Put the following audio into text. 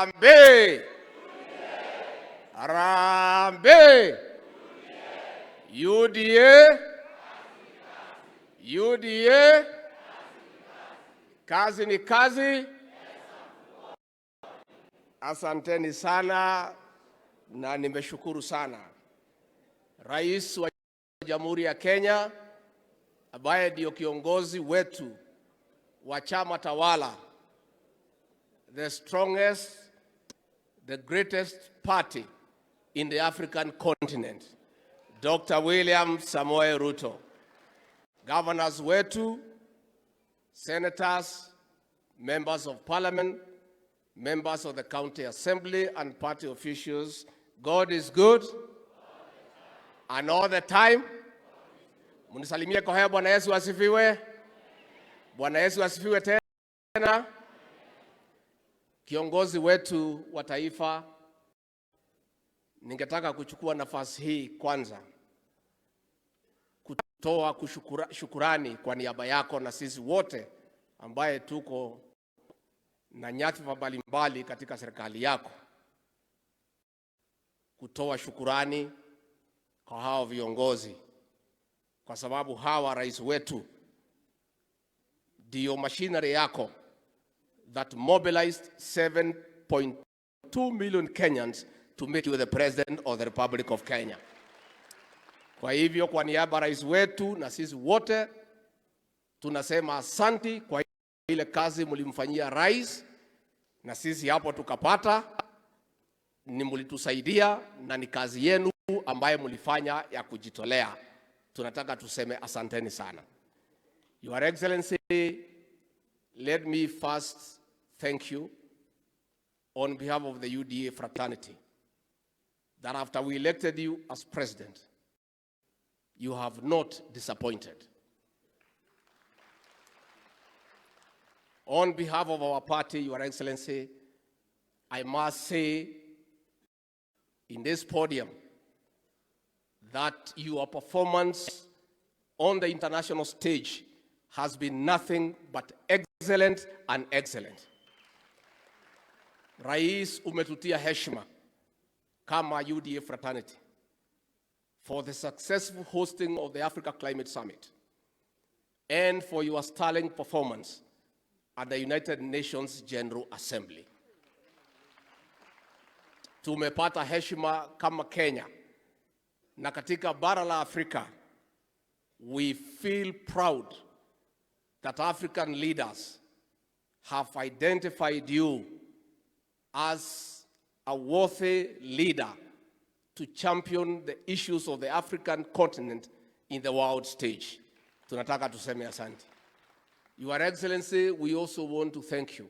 Harambee! Harambee! UDA! UDA! Kazi ni kazi. Asanteni sana na nimeshukuru sana. Rais wa Jamhuri ya Kenya ambaye ndio kiongozi wetu wa chama tawala, the strongest, the greatest party in the African continent, Dr. William Samoei Ruto. Governors wetu, senators, members of parliament, members of the county assembly and party officials, God is good and all the time. Munisalimie kwa haya. Bwana Yesu asifiwe. Bwana Yesu asifiwe tena. Kiongozi wetu wa taifa, ningetaka kuchukua nafasi hii kwanza kutoa shukurani kwa niaba yako na sisi wote ambaye tuko na nyadhifa mbalimbali katika serikali yako, kutoa shukurani kwa hao viongozi, kwa sababu hawa rais wetu ndio machinery yako that mobilized 7.2 million Kenyans to make you the president of the Republic of Kenya. Kwa hivyo kwa niaba rais wetu na sisi wote tunasema asanti kwa ile kazi mlimfanyia rais, na sisi hapo tukapata, ni mlitusaidia na ni kazi yenu ambaye mlifanya ya kujitolea. Tunataka tuseme asanteni sana. Your Excellency, let me first thank you on behalf of the UDA fraternity that after we elected you as president, you have not disappointed. On behalf of our party, Your Excellency, I must say in this podium that your performance on the international stage has been nothing but excellent and excellent. Rais, umetutia heshima kama UDA fraternity for the successful hosting of the Africa Climate Summit and for your sterling performance at the United Nations General Assembly. Tumepata heshima kama Kenya, na katika bara la Afrika, we feel proud that African leaders have identified you as a worthy leader to champion the issues of the African continent in the world stage. Tunataka tuseme asante. Your Excellency, we also want to thank you